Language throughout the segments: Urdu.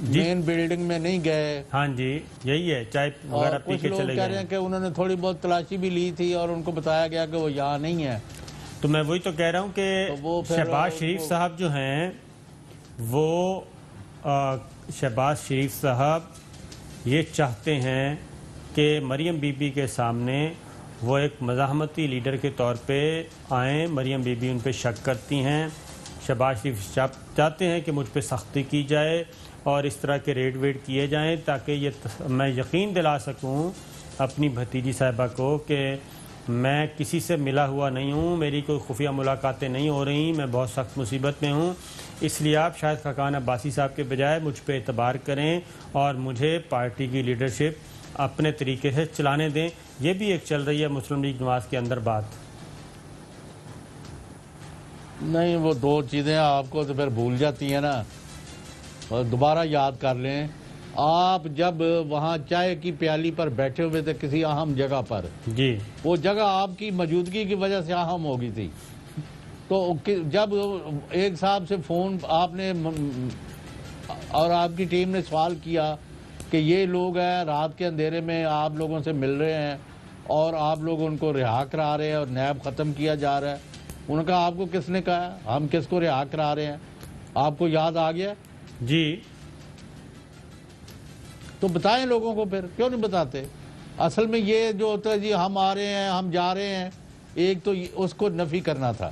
مین بلڈنگ میں نہیں گئے. ہاں جی یہی ہے, چائے وغیرہ پی کچھ کے لوگ چلے کہہ رہے گئے. ہیں کہ انہوں نے تھوڑی بہت تلاشی بھی لی تھی اور ان کو بتایا گیا کہ وہ یہاں نہیں ہے. تو میں وہی تو کہہ رہا ہوں کہ تو وہ پھر شہباز شریف صاحب جو ہیں وہ شہباز شریف صاحب یہ چاہتے ہیں کہ مریم بی بی کے سامنے وہ ایک مزاحمتی لیڈر کے طور پہ آئیں. مریم بی بی ان پہ شک کرتی ہیں. شہباز شریف چاہتے ہیں کہ مجھ پہ سختی کی جائے اور اس طرح کے ریڈ ویڈ کیے جائیں تاکہ میں یقین دلا سکوں اپنی بھتیجی صاحبہ کو کہ میں کسی سے ملا ہوا نہیں ہوں, میری کوئی خفیہ ملاقاتیں نہیں ہو رہی, میں بہت سخت مصیبت میں ہوں. اس لیے آپ شاید خاقان عباسی صاحب کے بجائے مجھ پہ اعتبار کریں اور مجھے پارٹی کی لیڈرشپ اپنے طریقے سے چلانے دیں. یہ بھی ایک چل رہی ہے مسلم لیگ نواز کے اندر بات. نہیں, وہ دو چیزیں آپ کو تو پھر بھول جاتی ہیں نا, اور دوبارہ یاد کر لیں. آپ جب وہاں چائے کی پیالی پر بیٹھے ہوئے تھے کسی اہم جگہ پر, جی وہ جگہ آپ کی موجودگی کی وجہ سے اہم ہو گئی تھی. تو جب ایک صاحب سے فون آپ نے اور آپ کی ٹیم نے سوال کیا کہ یہ لوگ ہیں رات کے اندھیرے میں آپ لوگوں سے مل رہے ہیں اور آپ لوگ ان کو رہا کرا رہے ہیں اور نیب ختم کیا جا رہا ہے, انہوں نے کہا آپ کو کس نے کہا, ہم کس کو رہا کرا رہے ہیں, آپ کو یاد آ گیا؟ جی تو بتائیں لوگوں کو, پھر کیوں نہیں بتاتے؟ اصل میں یہ جو ہوتا ہے جی ہم آ رہے ہیں ہم جا رہے ہیں, ایک تو اس کو نفی کرنا تھا.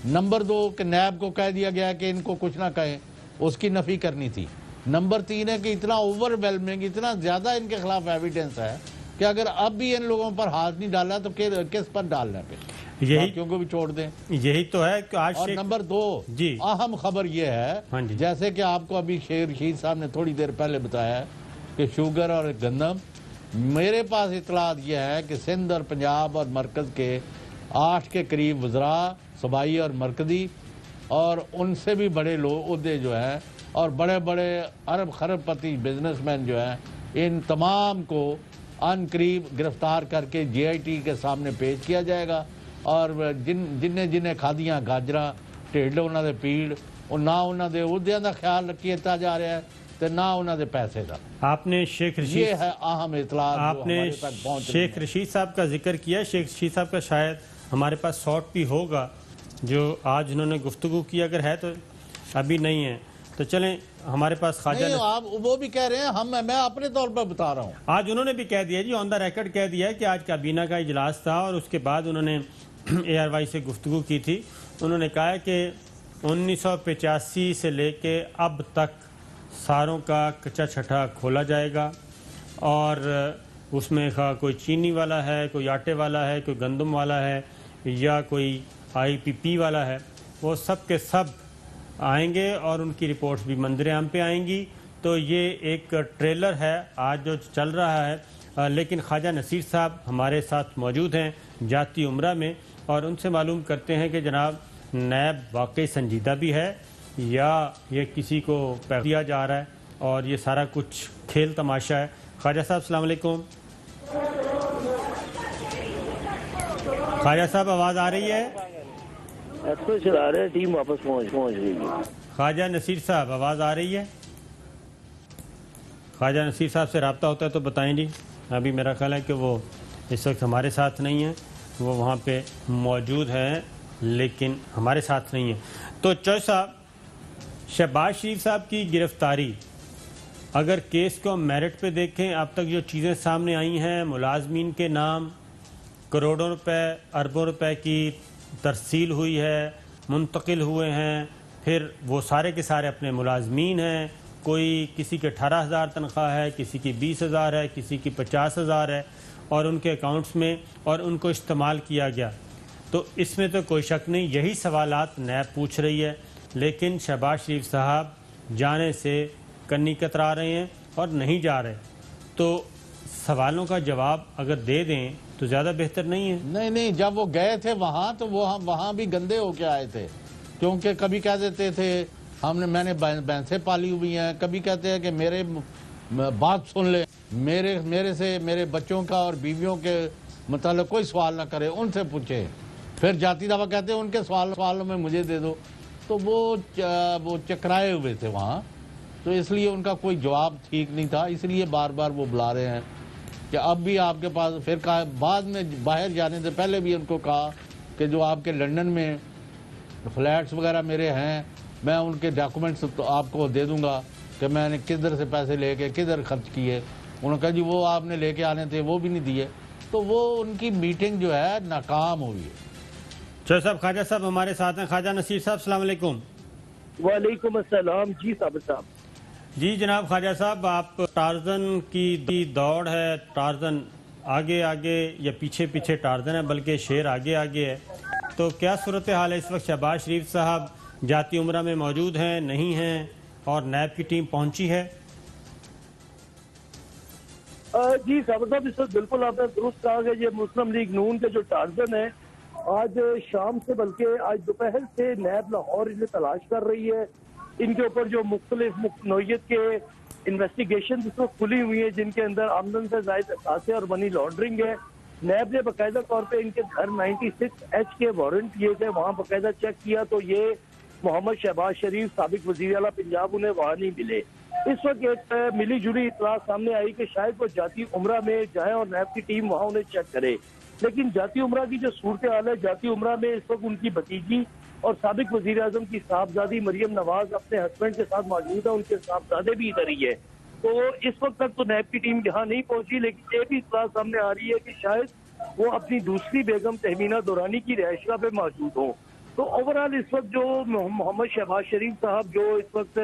نمبر 2 کہ نیب کو کہہ دیا گیا کہ ان کو کچھ نہ کہیں, اس کی نفی کرنی تھی. نمبر 3 ہے کہ اتنا اوور ویلمنگ, اتنا زیادہ ان کے خلاف ایویڈنس ہے کہ اگر اب بھی ان لوگوں پر ہاتھ نہیں ڈالا تو کس پر ڈالنا پہ, باقیوں کو بھی چھوڑ دیں. یہی تو ہے کہ آج اور نمبر 2 جی اہم خبر یہ ہے, ہاں جی جیسے کہ آپ کو ابھی شیر رشید صاحب نے تھوڑی دیر پہلے بتایا کہ شوگر اور گندم, میرے پاس اطلاعات یہ ہے کہ سندھ اور پنجاب اور مرکز کے 8 کے قریب وزراء صوبائی اور مرکزی اور ان سے بھی بڑے لوگ عہدے جو ہیں اور بڑے بڑے ارب خرب پتی بزنس مین جو ہیں, ان تمام کو ان قریب گرفتار کر کے جے آئی ٹی کے سامنے پیش کیا جائے گا. اور جنہیں کھادیاں گاجراں ٹھیڈ انہوں نے پیڑ, اور نہ انہوں نے عہدیاں کا خیال کیتا جا رہا ہے تو نہ انہوں نے پیسے کا. آپ نے شیخ رشید, یہ ہے اہم اطلاعات آپ نے شیخ رشید صاحب کا ذکر کیا. شیخ رشید صاحب کا شاید ہمارے پاس شارٹ بھی ہوگا جو آج انہوں نے گفتگو کی, اگر ہے تو ابھی نہیں ہے تو چلیں ہمارے پاس خواجہ آپ وہ بھی کہہ رہے ہیں, میں اپنے طور پر بتا رہا ہوں. آج انہوں نے بھی کہہ دیا جی, آن دا ریکارڈ کہہ دیا ہے کہ آج کابینہ کا اجلاس تھا اور اس کے بعد انہوں نے اے آر وائی سے گفتگو کی تھی. انہوں نے کہا ہے کہ 1985 سے لے کے اب تک ساروں کا کچا چھٹا کھولا جائے گا اور اس میں کوئی چینی والا ہے, کوئی آٹے والا ہے, کوئی گندم والا ہے یا کوئی آئی پی پی والا ہے, وہ سب کے سب آئیں گے اور ان کی رپورٹس بھی منظر عام پہ آئیں گی. تو یہ ایک ٹریلر ہے آج جو چل رہا ہے. لیکن خواجہ نصیر صاحب ہمارے ساتھ موجود ہیں جاتی عمرہ میں, اور ان سے معلوم کرتے ہیں کہ جناب نیب واقعی سنجیدہ بھی ہے یا یہ کسی کو پیغام دیا جا رہا ہے اور یہ سارا کچھ کھیل تماشا ہے. خواجہ صاحب السلام علیکم. خواجہ صاحب آواز آ رہی ہے؟ چلا رہے ٹیم واپس پہنچ گئی. خواجہ نصیر صاحب آواز آ رہی ہے؟ خواجہ نصیر صاحب سے رابطہ ہوتا ہے تو بتائیں جی. ابھی میرا خیال ہے کہ وہ اس وقت ہمارے ساتھ نہیں ہیں, وہ وہاں پہ موجود ہیں لیکن ہمارے ساتھ نہیں ہیں. تو چوہے صاحب, شہباز شریف صاحب کی گرفتاری, اگر کیس کو میرٹ پہ دیکھیں, اب تک جو چیزیں سامنے آئی ہیں, ملازمین کے نام کروڑوں روپے اربوں روپے کی ترسیل ہوئی ہے, منتقل ہوئے ہیں, پھر وہ سارے کے سارے اپنے ملازمین ہیں, کوئی کسی کے 18,000 تنخواہ ہے, کسی کی 20,000 ہے, کسی کی 50,000 ہے, اور ان کے اکاؤنٹس میں اور ان کو استعمال کیا گیا. تو اس میں تو کوئی شک نہیں, یہی سوالات نیب پوچھ رہی ہے. لیکن شہباز شریف صاحب جانے سے کنی کترا رہے ہیں اور نہیں جا رہے. تو سوالوں کا جواب اگر دے دیں تو زیادہ بہتر نہیں ہے؟ نہیں, جب وہ گئے تھے وہاں تو وہاں بھی گندے ہو کے آئے تھے, کیونکہ کبھی کہہ دیتے تھے میں نے بھینسیں پالی ہوئی ہیں, کبھی کہتے ہیں کہ میرے بات سن لے, میرے سے میرے بچوں کا اور بیویوں کے متعلق کوئی سوال نہ کرے, ان سے پوچھے. پھر جاتی دفعہ کہتے ہیں ان کے سوالوں میں مجھے دے دو. تو وہ چکرائے ہوئے تھے وہاں. تو اس لیے ان کا کوئی جواب ٹھیک نہیں تھا، اس لیے بار بار وہ بلا رہے ہیں کہ اب بھی آپ کے پاس، پھر کہا بعد میں باہر جانے سے پہلے بھی ان کو کہا کہ جو آپ کے لنڈن میں فلیٹس وغیرہ میرے ہیں، میں ان کے ڈاکومنٹس آپ کو دے دوں گا کہ میں نے کدھر سے پیسے لے کے کدھر خرچ کیے. انہوں نے کہا جی وہ آپ نے لے کے آنے تھے، وہ بھی نہیں دیے. تو وہ ان کی میٹنگ جو ہے ناکام ہوئی ہے. چلو صاحب، خواجہ صاحب ہمارے ساتھ ہیں. خواجہ نصیر صاحب السلام علیکم. وعلیکم السلام. جی ثابت صاحب. جی جناب خواجہ صاحب، آپ ٹارزن کی دوڑ ہے، ٹارزن آگے آگے یا پیچھے پیچھے ٹارزن ہے، بلکہ شیر آگے آگے ہے. تو کیا صورتحال ہے اس وقت؟ شہباز شریف صاحب جاتی عمرہ میں موجود ہیں، نہیں ہیں، اور نیب کی ٹیم پہنچی ہے؟ جی ثابت صاحب، اس وقت بالکل آپ نے درست کہا کہ یہ مسلم لیگ نون کے جو ٹارزن ہے، آج شام سے بلکہ آج دوپہر سے نیب لاہور انہیں تلاش کر رہی ہے. ان کے اوپر جو مختلف نوعیت کے انویسٹیگیشن اس وقت کھلی ہوئی ہیں، جن کے اندر آمدن سے زائد اثاثے اور منی لانڈرنگ ہے. نیب نے باقاعدہ طور پہ ان کے گھر 96H کے وارنٹ کیے تھے، وہاں باقاعدہ چیک کیا تو یہ محمد شہباز شریف سابق وزیر اعلیٰ پنجاب انہیں وہاں نہیں ملے. اس وقت ایک ملی جلی اطلاع سامنے آئی کہ شاید وہ جاتی عمرہ میں جائیں اور نیب کی ٹیم وہاں انہیں چیک کرے. لیکن جاتی عمرہ کی جو صورتحال ہے، جاتی عمرہ میں اس وقت ان کی بھتیجی اور سابق وزیر اعظم کی صاحبزادی مریم نواز اپنے ہسبینڈ کے ساتھ موجود ہے، ان کے صاحبزادے بھی ادھر ہی ہے. تو اس وقت تک تو نیب کی ٹیم یہاں نہیں پہنچی، لیکن یہ بھی اطلاع سامنے آ رہی ہے کہ شاید وہ اپنی دوسری بیگم تہمینہ دورانی کی رہائشگاہ پہ موجود ہوں. تو اوورآل اس وقت جو محمد شہباز شریف صاحب جو اس وقت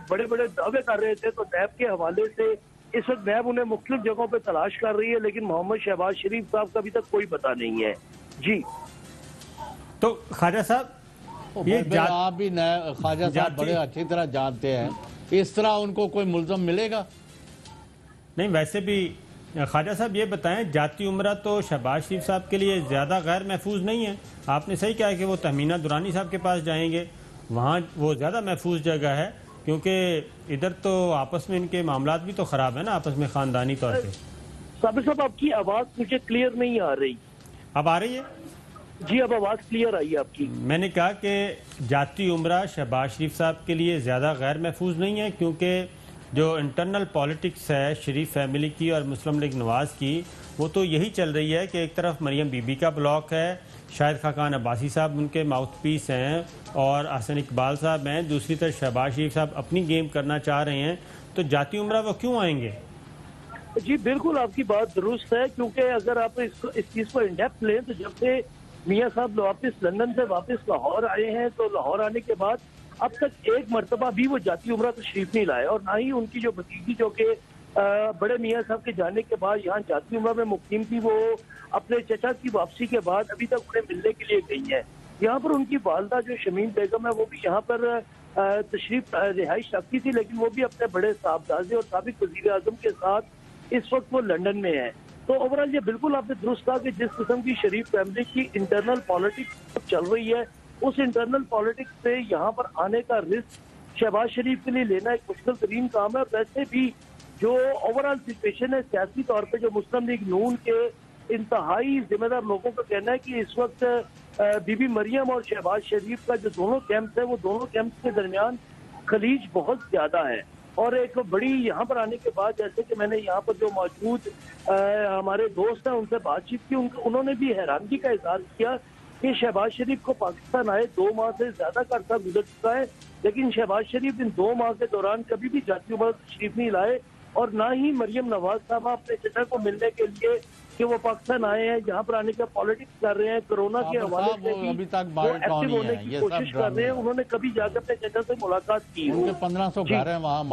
بڑے بڑے دعوے کر رہے تھے، تو نیب کے حوالے سے اس وقت نیب انہیں مختلف جگہوں پہ تلاش کر رہی ہے، لیکن محمد شہباز شریف صاحب کا ابھی تک کوئی پتہ نہیں ہے. جی تو خواجہ صاحب آپ بھی خواجہ صاحب بڑے اچھی طرح جانتے ہیں، اس طرح ان کو کوئی ملزم ملے گا نہیں. ویسے بھی خواجہ صاحب یہ بتائیں، جاتی عمرہ تو شہباز شریف صاحب کے لیے زیادہ غیر محفوظ نہیں ہے. آپ نے صحیح کہا کہ وہ تہمینہ دورانی صاحب کے پاس جائیں گے، وہاں وہ زیادہ محفوظ جگہ ہے، کیونکہ ادھر تو آپس میں ان کے معاملات بھی تو خراب ہیں نا، آپس میں خاندانی طور پہ. ثابت صاحب آپ کی آواز مجھے کلیئر نہیں آ رہی. اب آ رہی ہے؟ جی اب آواز کلیئر آئی ہے آپ کی. میں نے کہا کہ جاتی عمرہ شہباز شریف صاحب کے لیے زیادہ غیر محفوظ نہیں ہے، کیونکہ جو انٹرنل پالیٹکس ہے شریف فیملی کی اور مسلم لیگ نواز کی، وہ تو یہی چل رہی ہے کہ ایک طرف مریم بی بی کا بلاک ہے، شاہد خاقان عباسی صاحب ان کے ماؤتھ پیس ہیں اور حسن اقبال صاحب ہیں، دوسری طرف شہباز شریف صاحب اپنی گیم کرنا چاہ رہے ہیں. تو جاتی عمرہ وہ کیوں آئیں گے؟ جی بالکل آپ کی بات درست ہے، کیونکہ اگر آپ اس چیز کو انڈیپتھ لیں تو جب سے میاں صاحب واپس لندن سے واپس لاہور آئے ہیں، تو لاہور آنے کے بعد اب تک ایک مرتبہ بھی وہ جاتی عمرہ تشریف نہیں لائے، اور نہ ہی ان کی جو بھتیجی جو کہ بڑے میاں صاحب کے جانے کے بعد یہاں جاتی عمرہ میں مقیم تھی، وہ اپنے چچا کی واپسی کے بعد ابھی تک انہیں ملنے کے لیے گئی ہے. یہاں پر ان کی والدہ جو شمیم بیگم ہے وہ بھی یہاں پر تشریف رہائش رکھتی تھی، لیکن وہ بھی اپنے بڑے صاحبزادے اور سابق وزیر اعظم کے ساتھ اس وقت وہ لندن میں ہے. تو اوورال یہ بالکل آپ نے درست کہا کہ جس قسم کی شریف فیملی کی انٹرنل پالیٹکس چل رہی ہے، اس انٹرنل پالیٹکس سے یہاں پر آنے کا رسک شہباز شریف کے لیے لینا ایک مشکل ترین کام ہے. ویسے بھی جو اوورال سچویشن ہے سیاسی طور پہ، جو مسلم لیگ نون کے انتہائی ذمہ دار لوگوں کا کہنا ہے کہ اس وقت بی بی مریم اور شہباز شریف کا جو دونوں کیمپس ہے، وہ دونوں کیمپس کے درمیان خلیج بہت زیادہ ہے. اور ایک بڑی یہاں پر آنے کے بعد، جیسے کہ میں نے یہاں پر جو موجود ہمارے دوست ہیں ان سے بات چیت کی، انہوں نے بھی حیرانگی کا اظہار کیا کہ شہباز شریف کو پاکستان آئے 2 ماہ سے زیادہ کا عرصہ گزر چکا ہے، لیکن شہباز شریف ان 2 ماہ کے دوران کبھی بھی جاتی عمرہ تشریف نہیں لائے، اور نہ ہی مریم نواز صاحبہ اپنے چچا کو ملنے کے لیے کہ وہ پاکستان آئے ہیں، یہاں پر آنے کا پالیٹکس کر رہے ہیں، کورونا کے حوالے سے بھی وہ ایکٹیو ہونے کی کوشش کر رہے ہیں. انہوں نے کبھی جا کر اپنے چچا سے ملاقات کی. 1500 گھر ہیں وہاں.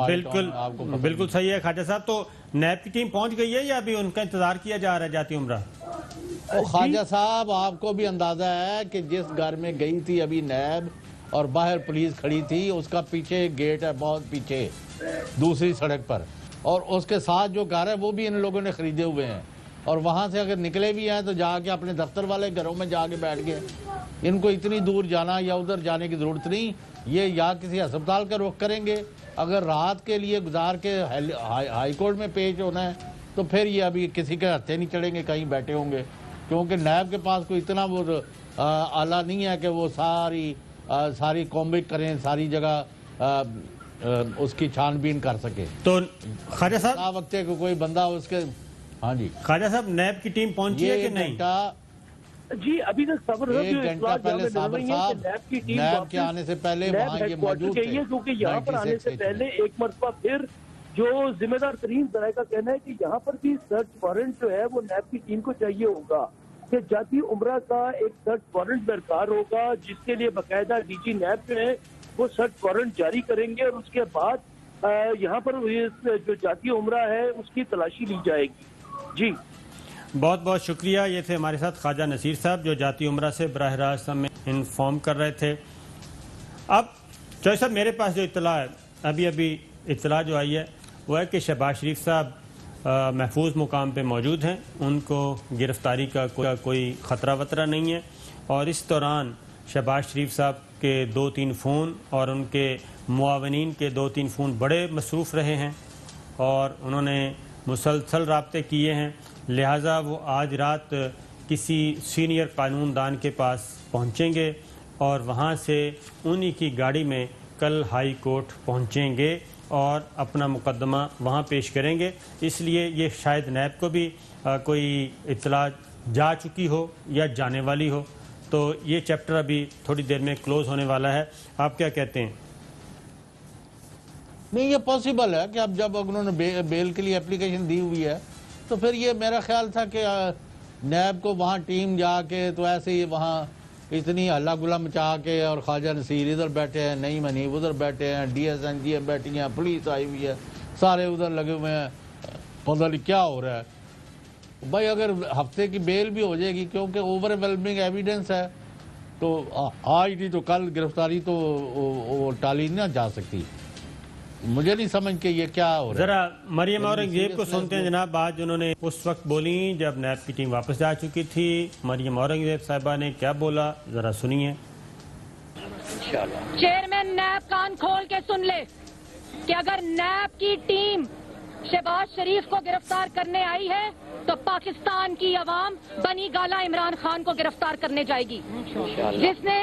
بالکل صحیح ہے خواجہ صاحب. تو نیب کی ٹیم پہنچ گئی ہے یا ابھی ان کا انتظار کیا جا رہا ہے جاتی عمرہ؟ خواجہ صاحب آپ کو بھی اندازہ ہے کہ جس گھر میں گئی تھی ابھی نیب اور باہر پولیس کھڑی تھی، اس کا پیچھے ایک گیٹ ہے، بہت پیچھے دوسری سڑک پر، اور اس کے ساتھ جو گھر ہے وہ بھی ان لوگوں نے خریدے ہوئے ہیں، اور وہاں سے اگر نکلے بھی ہیں تو جا کے اپنے دفتر والے گھروں میں جا کے بیٹھ گئے. ان کو اتنی دور جانا یا ادھر جانے کی ضرورت نہیں. یہ یا کسی ہسپتال کا رخ کریں گے، اگر رات کے لیے گزار کے ہائی کورٹ میں پیش ہونا ہے تو پھر یہ ابھی کسی کے ہتھے نہیں چڑھیں گے، کہیں بیٹھے ہوں گے، کیونکہ نیب کے پاس کوئی اتنا وہ آلہ نہیں ہے کہ وہ ساری کومبک کریں، ساری جگہ اس کی چھان بین کر سکے. تو خواجہ صاحب وقت کو کوئی بندہ اس کے ہاں جی خواجہ صاحب نیب کی ٹیم پہنچی ہے کہ نہیں؟ جی ابھی تک صبر ایک گھنٹہ پہلے صابر صاحب نیب کے آنے سے پہلے وہاں یہ موجود تھے. کیونکہ یہاں پر آنے سے پہلے ایک مرتبہ پھر جو ذمہ دار ترین ذرائع کا کہنا ہے کہ یہاں پر بھی سرچ وارنٹ جو ہے وہ نیب کی ٹیم کو چاہیے ہوگا کہ جاتی عمرہ کا ایک سرچ وارنٹ درکار ہوگا جس کے لیے باقاعدہ ڈی جی نیب جو ہے وہ سرچ وارنٹ جاری کریں گے اور اس کے بعد یہاں پر جو جاتی عمرہ ہے اس کی تلاشی لی جائے گی. جی بہت بہت شکریہ. یہ تھے ہمارے ساتھ خواجہ نصیر صاحب جو جاتی عمرہ سے براہ راست ہمیں انفارم کر رہے تھے. اب چوہے صاحب میرے پاس جو اطلاع ہے ابھی اطلاع جو آئی ہے وہ ہے کہ شہباز شریف صاحب محفوظ مقام پہ موجود ہیں. ان کو گرفتاری کا کوئی خطرہ وطرہ نہیں ہے اور اس دوران شہباز شریف صاحب کے 2-3 فون اور ان کے معاونین کے 2-3 فون بڑے مصروف رہے ہیں اور انہوں نے مسلسل رابطے کیے ہیں. لہٰذا وہ آج رات کسی سینئر قانون دان کے پاس پہنچیں گے اور وہاں سے انہی کی گاڑی میں کل ہائی کورٹ پہنچیں گے اور اپنا مقدمہ وہاں پیش کریں گے. اس لیے یہ شاید نیب کو بھی کوئی اطلاع جا چکی ہو یا جانے والی ہو. تو یہ چیپٹر ابھی تھوڑی دیر میں کلوز ہونے والا ہے. آپ کیا کہتے ہیں؟ نہیں یہ پاسبل ہے کہ اب جب انہوں نے بیل کے لیے اپلیکیشن دی ہوئی ہے تو پھر یہ میرا خیال تھا کہ نیب کو وہاں ٹیم جا کے تو ایسے ہی وہاں اتنی ہلہ گلا مچا کے اور خواجہ نصیر ادھر بیٹھے ہیں نہیں منیب ادھر بیٹھے ہیں ڈی ایس این جی بیٹھی ہیں پولیس آئی ہوئی ہے سارے ادھر لگے ہوئے ہیں پتہ نہیں کیا ہو رہا ہے. بھائی اگر ہفتے کی بیل بھی ہو جائے گی کیونکہ اوور ویلمنگ ایویڈنس ہے تو آج نہیں تو کل گرفتاری تو وہ ٹالی نہ جا سکتی. مجھے نہیں سمجھ کہ یہ کیا ہو رہا ہے. ذرا مریم اورنگزیب کو سنتے ہیں جناب. آج انہوں نے اس وقت بولی جب نیب کی ٹیم واپس جا چکی تھی. مریم اورنگزیب صاحبہ نے کیا بولا ذرا سنیے. چیئرمین نیب کان کھول کے سن لے کہ اگر نیب کی ٹیم شہباز شریف کو گرفتار کرنے آئی ہے تو پاکستان کی عوام بنی گالا عمران خان کو گرفتار کرنے جائے گی جس نے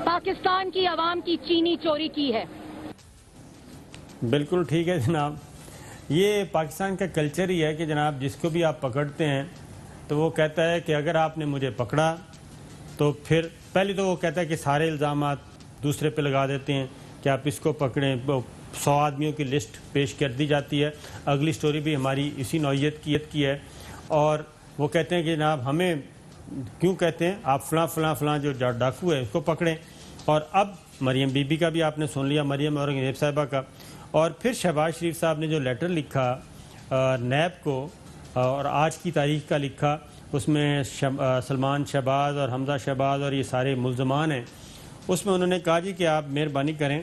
پاکستان کی عوام کی چینی چوری کی ہے. بالکل ٹھیک ہے جناب. یہ پاکستان کا کلچر ہی ہے کہ جناب جس کو بھی آپ پکڑتے ہیں تو وہ کہتا ہے کہ اگر آپ نے مجھے پکڑا تو پھر پہلے تو وہ کہتا ہے کہ سارے الزامات دوسرے پہ لگا دیتے ہیں کہ آپ اس کو پکڑیں. 100 آدمیوں کی لسٹ پیش کر دی جاتی ہے. اگلی سٹوری بھی ہماری اسی نوعیت کی ہے اور وہ کہتے ہیں کہ جناب ہمیں کیوں کہتے ہیں آپ فلاں جو ڈاکو ہے اس کو پکڑیں. اور اب مریم بی بی کا بھی آپ نے سن لیا, مریم اورنگزیب صاحبہ کا. اور پھر شہباز شریف صاحب نے جو لیٹر لکھا نیب کو اور آج کی تاریخ کا لکھا اس میں سلمان شہباز اور حمزہ شہباز اور یہ سارے ملزمان ہیں. اس میں انہوں نے کہا جی کہ آپ مہربانی کریں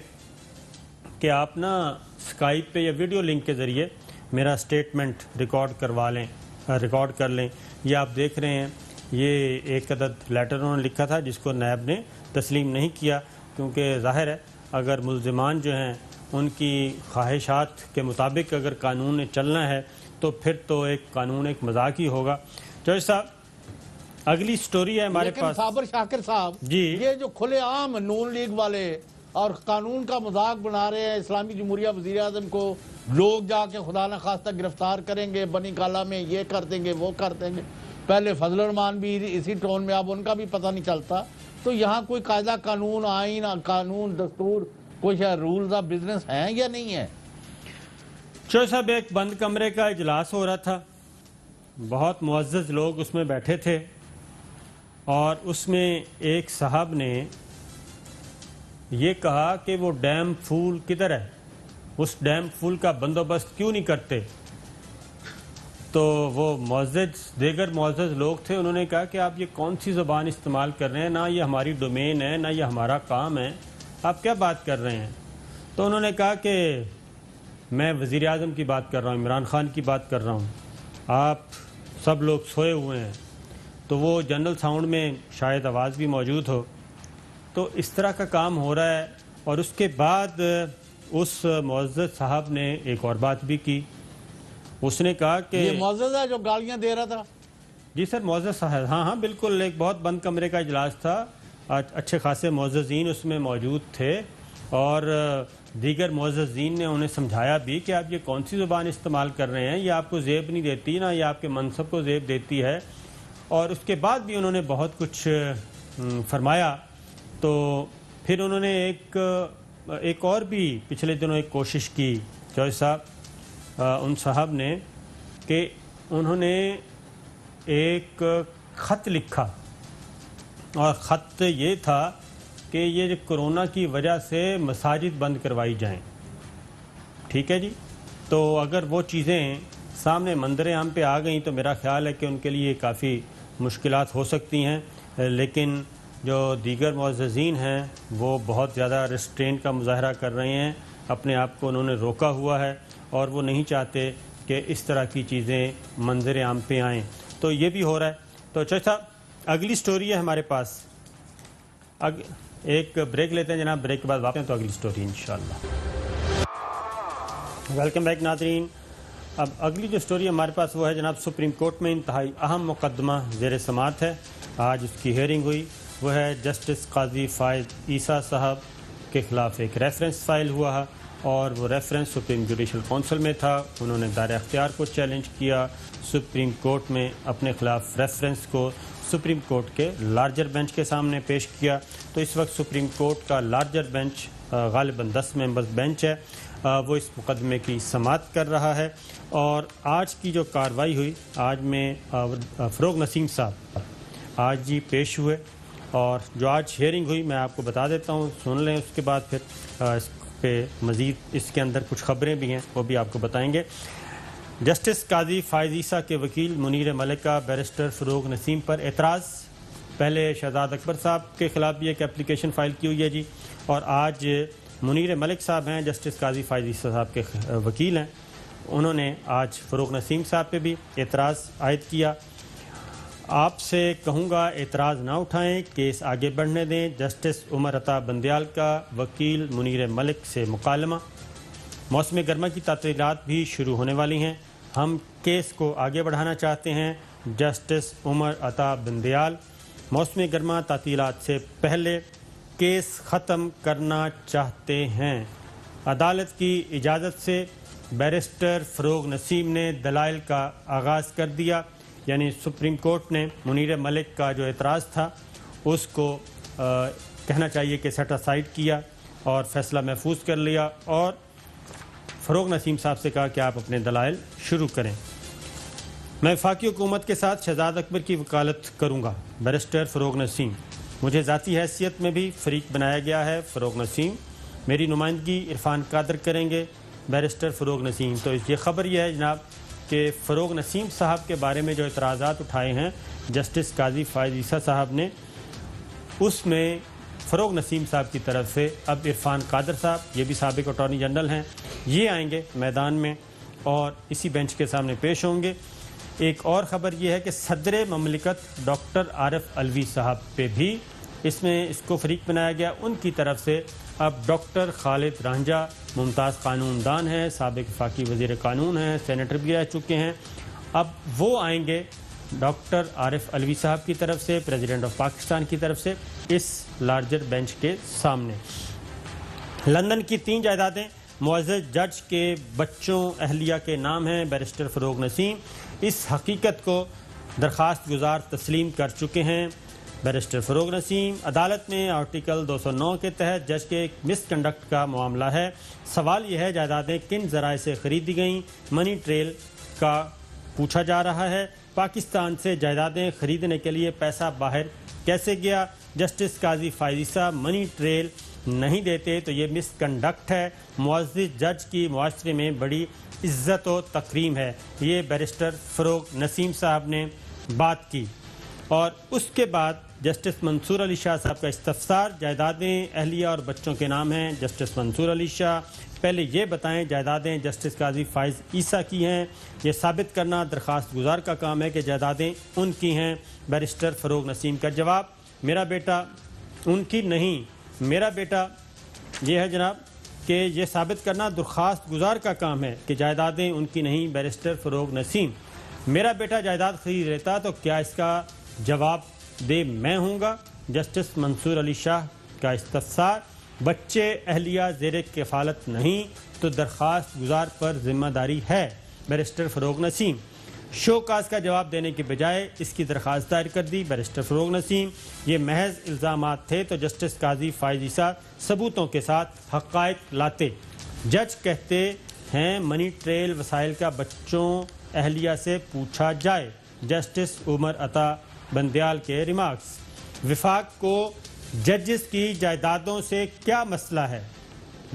کہ آپ نا اسکائپ پہ یا ویڈیو لنک کے ذریعے میرا اسٹیٹمنٹ ریکارڈ کر لیں. یہ آپ دیکھ رہے ہیں یہ ایک عدد لیٹر انہوں نے لکھا تھا جس کو نیب نے تسلیم نہیں کیا کیونکہ ظاہر ہے اگر ملزمان جو ہیں ان کی خواہشات کے مطابق اگر قانون نے چلنا ہے تو پھر تو ایک قانون ایک مذاق ہی ہوگا. جوش صاحب اگلی سٹوری ہے ہمارے پاس. صابر شاکر صاحب جی یہ جو کھلے عام نون لیگ والے اور قانون کا مذاق بنا رہے ہیں اسلامی جمہوریہ وزیر اعظم کو, لوگ جا کے خدا نہ خواستہ گرفتار کریں گے بنی کالا میں یہ کر دیں گے وہ کر دیں گے. پہلے فضل الرحمان بھی اسی ٹون میں, اب ان کا بھی پتہ نہیں چلتا. تو یہاں کوئی قاعدہ قانون آئین قانون دستور کوئی رولز آف بزنس ہیں یا نہیں ہے؟ چوہے صاحب ایک بند کمرے کا اجلاس ہو رہا تھا, بہت معزز لوگ اس میں بیٹھے تھے اور اس میں ایک صاحب نے یہ کہا کہ وہ ڈیم پھول کدھر ہے, اس ڈیم پھول کا بندوبست کیوں نہیں کرتے. تو وہ دیگر معزز لوگ تھے, انہوں نے کہا کہ آپ یہ کون سی زبان استعمال کر رہے ہیں, نہ یہ ہماری ڈومین ہے نہ یہ ہمارا کام ہے, آپ کیا بات کر رہے ہیں. تو انہوں نے کہا کہ میں وزیر اعظم کی بات کر رہا ہوں, عمران خان کی بات کر رہا ہوں, آپ سب لوگ سوئے ہوئے ہیں. تو وہ جنرل ساؤنڈ میں شاید آواز بھی موجود ہو. تو اس طرح کا کام ہو رہا ہے. اور اس کے بعد اس معزز صاحب نے ایک اور بات بھی کی. اس نے کہا کہ یہ معزز ہے جو گالیاں دے رہا تھا. جی سر معزز صاحب, ہاں بالکل, ایک بہت بند کمرے کا اجلاس تھا, اچھے خاصے معززین اس میں موجود تھے اور دیگر معززین نے انہیں سمجھایا بھی کہ آپ یہ کون سی زبان استعمال کر رہے ہیں، یہ آپ کو زیب نہیں دیتی، نہ یہ آپ کے منصب کو زیب دیتی ہے، اور اس کے بعد بھی انہوں نے بہت کچھ فرمایا. تو پھر انہوں نے ایک اور بھی پچھلے دنوں ایک کوشش کی چوہدری صاحب ان صاحب نے، کہ انہوں نے ایک خط لکھا، اور خط یہ تھا کہ یہ جو کرونا کی وجہ سے مساجد بند کروائی جائیں. ٹھیک ہے جی، تو اگر وہ چیزیں سامنے منظر عام پہ آ گئیں تو میرا خیال ہے کہ ان کے لیے کافی مشکلات ہو سکتی ہیں، لیکن جو دیگر معززین ہیں وہ بہت زیادہ ریسٹرین کا مظاہرہ کر رہے ہیں، اپنے آپ کو انہوں نے روکا ہوا ہے، اور وہ نہیں چاہتے کہ اس طرح کی چیزیں منظر عام پہ آئیں. تو یہ بھی ہو رہا ہے. تو چوہدری صاحب اگلی سٹوری ہے ہمارے پاس، ایک بریک لیتے ہیں جناب، بریک کے بعد واپس ہیں تو اگلی سٹوری انشاءاللہ. ویلکم بیک ناظرین. اب اگلی جو سٹوری ہمارے پاس وہ ہے جناب سپریم کورٹ میں انتہائی اہم مقدمہ زیر سماعت ہے. آج اس کی ہیئرنگ ہوئی، وہ ہے جسٹس قاضی فائز عیسیٰ صاحب کے خلاف ایک ریفرنس فائل ہوا ہے، اور وہ ریفرنس سپریم جوڈیشل کونسل میں تھا. انہوں نے دائرہ اختیار کو چیلنج کیا، سپریم کورٹ میں اپنے خلاف ریفرنس کو سپریم کورٹ کے لارجر بینچ کے سامنے پیش کیا. تو اس وقت سپریم کورٹ کا لارجر بینچ غالباً 10 ممبرز بینچ ہے، وہ اس مقدمے کی سماعت کر رہا ہے. اور آج کی جو کارروائی ہوئی، آج میں فروغ نسیم صاحب آج ہی پیش ہوئے، اور جو آج ہیئرنگ ہوئی میں آپ کو بتا دیتا ہوں، سن لیں، اس کے بعد پھر اس پہ مزید اس کے اندر کچھ خبریں بھی ہیں وہ بھی آپ کو بتائیں گے. جسٹس قاضی فائز عیسیٰ کے وکیل منیر ملک کا بیرسٹر فروغ نسیم پر اعتراض. پہلے شہزاد اکبر صاحب کے خلاف بھی ایک اپلیکیشن فائل کی ہوئی ہے جی، اور آج منیر ملک صاحب ہیں، جسٹس قاضی فائز عیسیٰ صاحب کے وکیل ہیں، انہوں نے آج فروغ نسیم صاحب پہ بھی اعتراض عائد کیا. آپ سے کہوں گا اعتراض نہ اٹھائیں، کیس آگے بڑھنے دیں. جسٹس عمر عطا بندیال کا وکیل منیر ملک سے مکالمہ. موسم گرما کی تعطیلات بھی شروع ہونے والی ہیں، ہم کیس کو آگے بڑھانا چاہتے ہیں. جسٹس عمر عطا بندیال موسم گرما تعطیلات سے پہلے کیس ختم کرنا چاہتے ہیں. عدالت کی اجازت سے بیرسٹر فروغ نسیم نے دلائل کا آغاز کر دیا. یعنی سپریم کورٹ نے منیر ملک کا جو اعتراض تھا اس کو کہنا چاہیے کہ سیٹ اسائیڈ کیا اور فیصلہ محفوظ کر لیا، اور فروغ نسیم صاحب سے کہا کہ آپ اپنے دلائل شروع کریں. میں وفاقی حکومت کے ساتھ شہزاد اکبر کی وکالت کروں گا. بیرسٹر فروغ نسیم. مجھے ذاتی حیثیت میں بھی فریق بنایا گیا ہے. فروغ نسیم. میری نمائندگی عرفان قادر کریں گے. بیرسٹر فروغ نسیم. تو یہ خبر یہ ہے جناب کہ فروغ نسیم صاحب کے بارے میں جو اعتراضات اٹھائے ہیں جسٹس قاضی فائز عیسیٰ صاحب نے، اس میں فروغ نسیم صاحب کی طرف سے اب عرفان قادر صاحب، یہ بھی سابق اٹارنی جنرل ہیں، یہ آئیں گے میدان میں اور اسی بینچ کے سامنے پیش ہوں گے. ایک اور خبر یہ ہے کہ صدر مملکت ڈاکٹر عارف علوی صاحب پہ بھی اس میں اس کو فریق بنایا گیا. ان کی طرف سے اب ڈاکٹر خالد رانجھا ممتاز قانون دان ہیں، سابق وفاقی وزیر قانون ہیں، سینیٹر بھی رہ چکے ہیں، اب وہ آئیں گے ڈاکٹر عارف علوی صاحب کی طرف سے، پریزیڈنٹ آف پاکستان کی طرف سے، اس لارجر بینچ کے سامنے. لندن کی 3 جائیدادیں معزز جج کے بچوں اہلیہ کے نام ہیں. بیرسٹر فروغ نسیم اس حقیقت کو درخواست گزار تسلیم کر چکے ہیں. بیرسٹر فروغ نسیم. عدالت میں آرٹیکل 209 کے تحت جج کے مس کنڈکٹ کا معاملہ ہے. سوال یہ ہے جائیدادیں کن ذرائع سے خریدی گئیں؟ منی ٹریل کا پوچھا جا رہا ہے. پاکستان سے جائیدادیں خریدنے کے لیے پیسہ باہر کیسے گیا؟ جسٹس قاضی فائز عیسیٰ منی ٹریل نہیں دیتے تو یہ مس کنڈکٹ ہے. معزز جج کی معاشرے میں بڑی عزت و تکریم ہے. یہ بیرسٹر فروغ نسیم صاحب نے بات کی. اور اس کے بعد جسٹس منصور علی شاہ صاحب کا استفسار. جائیدادیں اہلیہ اور بچوں کے نام ہیں. جسٹس منصور علی شاہ پہلے یہ بتائیں جائیدادیں جسٹس قاضی فائز عیسیٰ کی ہیں. یہ ثابت کرنا درخواست گزار کا کام ہے کہ جائیدادیں ان کی ہیں. بیرسٹر فروغ نسیم کا جواب میرا بیٹا ان کی نہیں. میرا بیٹا یہ ہے جناب کہ یہ ثابت کرنا درخواست گزار کا کام ہے کہ جائیدادیں ان کی نہیں. بیرسٹر فروغ نسیم. میرا بیٹا جائیداد خرید لیتا تو کیا اس کا جواب دے میں ہوں گا؟ جسٹس منصور علی شاہ کا استفسار. بچے اہلیہ زیر کفالت نہیں تو درخواست گزار پر ذمہ داری ہے، بیرسٹر فروغ نسیم۔ شو کاز کا جواب دینے کے بجائے اس کی درخواست دائر کر دی بیرسٹر فروغ نسیم۔ یہ محض الزامات تھے تو جسٹس قاضی فائز عیسیٰ ثبوتوں کے ساتھ حقائق لاتے۔ جج کہتے ہیں منی ٹریل وسائل کا بچوں اہلیہ سے پوچھا جائے، جسٹس عمر عطا بندیال کے ریمارکس۔ وفاق کو ججز کی جائیدادوں سے کیا مسئلہ ہے؟